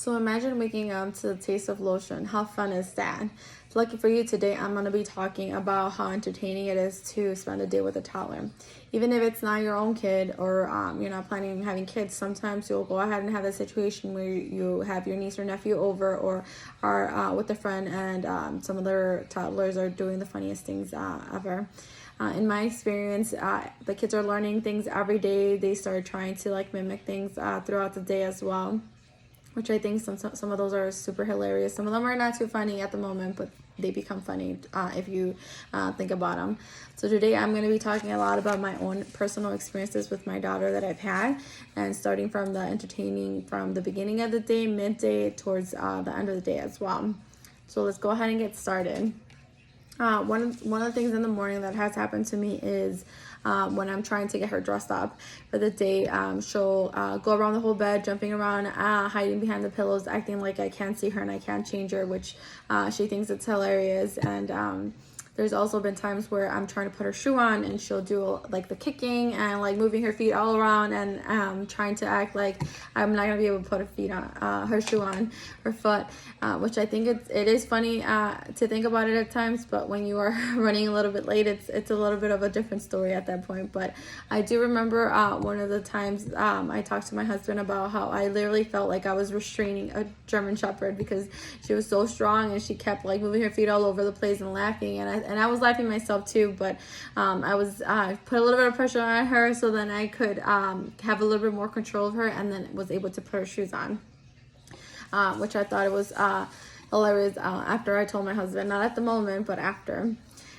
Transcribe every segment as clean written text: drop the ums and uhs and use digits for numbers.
So imagine waking up to the taste of lotion. How fun is that? Lucky for you, today I'm going to be talking about how entertaining it is to spend a day with a toddler. Even if it's not your own kid or you're not planning on having kids, sometimes you'll go ahead and have a situation where you have your niece or nephew over or are with a friend and some of their toddlers are doing the funniest things ever. In my experience, the kids are learning things every day. They start trying to mimic things throughout the day as well, which I think some of those are super hilarious. Some of them are not too funny at the moment, but they become funny if you think about them. So today I'm going to be talking a lot about my own personal experiences with my daughter that I've had, and starting from the entertaining from the beginning of the day, midday, towards the end of the day as well. So let's go ahead and get started. One of the things in the morning that has happened to me is when I'm trying to get her dressed up for the day, she'll go around the whole bed, jumping around, hiding behind the pillows, acting like I can't see her and I can't change her, which she thinks it's hilarious. And there's also been times where I'm trying to put her shoe on and she'll do like the kicking and like moving her feet all around and trying to act like I'm not gonna be able to put her shoe on her foot, which I think it is funny to think about it at times, but when you are running a little bit late, it's a little bit of a different story at that point. But I do remember one of the times I talked to my husband about how I literally felt like I was restraining a German Shepherd because she was so strong and she kept like moving her feet all over the place and laughing, and I was laughing myself too, but I was put a little bit of pressure on her so then I could have a little bit more control of her, and then was able to put her shoes on, which I thought it was hilarious after I told my husband, not at the moment, but after.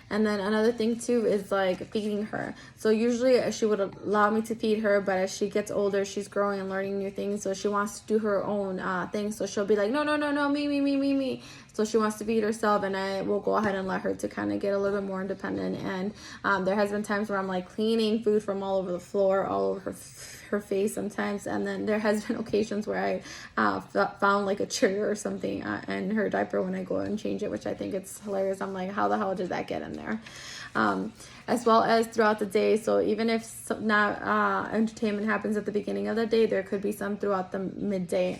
And then another thing too is like feeding her. So usually she would allow me to feed her, but as she gets older, she's growing and learning new things. So she wants to do her own thing. So she'll be like, no, me. So she wants to feed herself, and I will go ahead and let her to kind of get a little bit more independent. And there has been times where I'm like cleaning food from all over the floor, all over her face sometimes, and then there has been occasions where I found like a Cheerio or something in her diaper when I go and change it, which I think it's hilarious. I'm like, how the hell did that get in there? As well as throughout the day. So even if not entertainment happens at the beginning of the day, there could be some throughout the midday.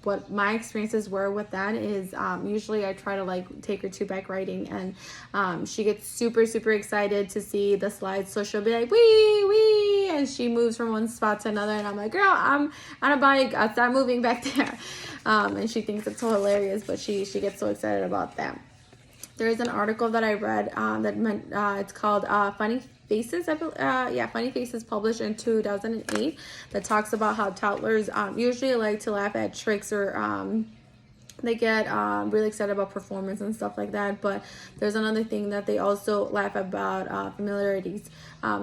What my experiences were with that is usually I try to like take her to bike riding, and she gets super excited to see the slides. So she'll be like, wee, and she moves from one spot to another, and I'm like, girl, I'm on a bike, stop moving back there. And she thinks it's so hilarious, but she gets so excited about that. There is an article that I read it's called Funny Faces. Funny Faces, published in 2008, that talks about how toddlers usually like to laugh at tricks or they get really excited about performance and stuff like that. But there's another thing that they also laugh about, familiarities.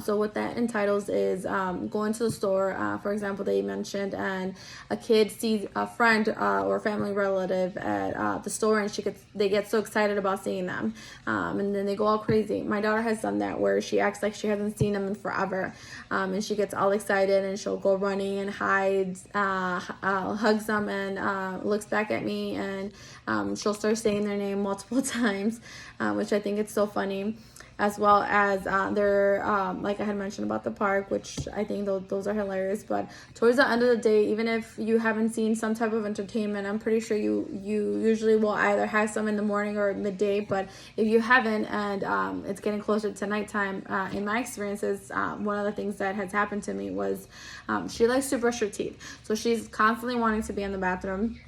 So what that entitles is going to the store, for example, they mentioned, and a kid sees a friend or family relative at the store, and they get so excited about seeing them, and then they go all crazy. My daughter has done that, where she acts like she hasn't seen them in forever, and she gets all excited, and she'll go running and hides, hugs them, and looks back at me, and she'll start saying their name multiple times, which I think it's so funny. As well as they're like I had mentioned about the park, which I think those are hilarious. But towards the end of the day, even if you haven't seen some type of entertainment, I'm pretty sure you usually will either have some in the morning or midday. But if you haven't, and it's getting closer to nighttime, in my experiences, one of the things that has happened to me was she likes to brush her teeth. So she's constantly wanting to be in the bathroom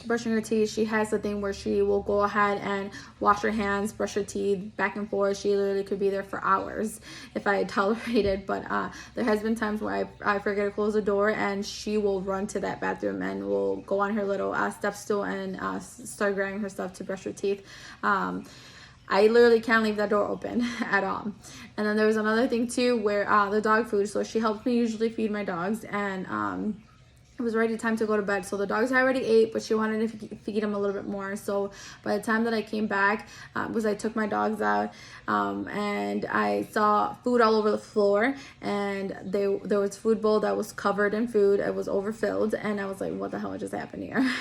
brushing her teeth. She has the thing where she will go ahead and wash her hands, brush her teeth, back and forth. She literally could be there for hours if I tolerated. But there has been times where I forget to close the door, and she will run to that bathroom and will go on her little step stool and start grabbing her stuff to brush her teeth. I literally can't leave that door open at all. And then there was another thing too, where the dog food. So she helps me usually feed my dogs, and it was already time to go to bed. So the dogs had already ate, but she wanted to feed them a little bit more. So by the time that I came back, I took my dogs out, and I saw food all over the floor, and there was food bowl that was covered in food. It was overfilled, and I was like, what the hell just happened here?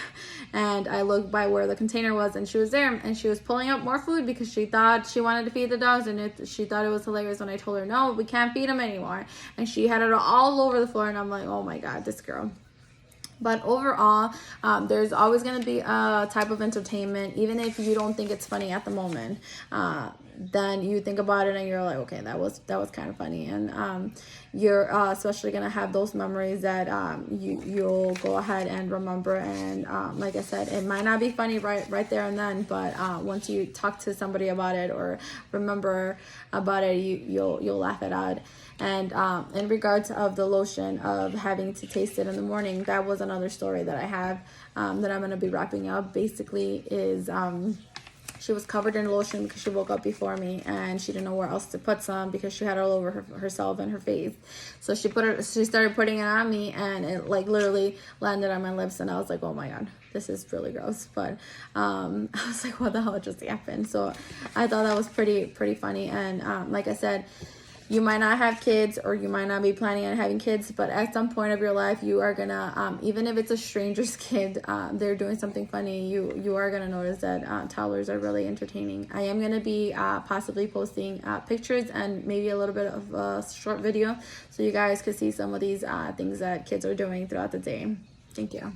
And I looked by where the container was, and she was there, and she was pulling up more food because she thought she wanted to feed the dogs, and she thought it was hilarious when I told her, no, we can't feed them anymore. And she had it all over the floor, and I'm like, oh my God, this girl. But overall, there's always going to be a type of entertainment, even if you don't think it's funny at the moment. Then you think about it and you're like, okay, that was kind of funny, and you're especially gonna have those memories that you'll go ahead and remember. And like I said, it might not be funny right there and then, but once you talk to somebody about it or remember about it, you'll laugh it out. And in regards of the lotion, of having to taste it in the morning, that was another story that I have that I'm gonna be wrapping up. Basically, is she was covered in lotion because she woke up before me, and she didn't know where else to put some because she had it all over herself and her face. So she started putting it on me, and it like literally landed on my lips, and I was like, oh my god, this is really gross. But I was like, what the hell just happened? So I thought that was pretty funny. And like I said, you might not have kids, or you might not be planning on having kids, but at some point of your life, you are gonna, even if it's a stranger's kid, they're doing something funny, you are gonna notice that toddlers are really entertaining. I am gonna be possibly posting pictures and maybe a little bit of a short video, so you guys could see some of these things that kids are doing throughout the day. Thank you.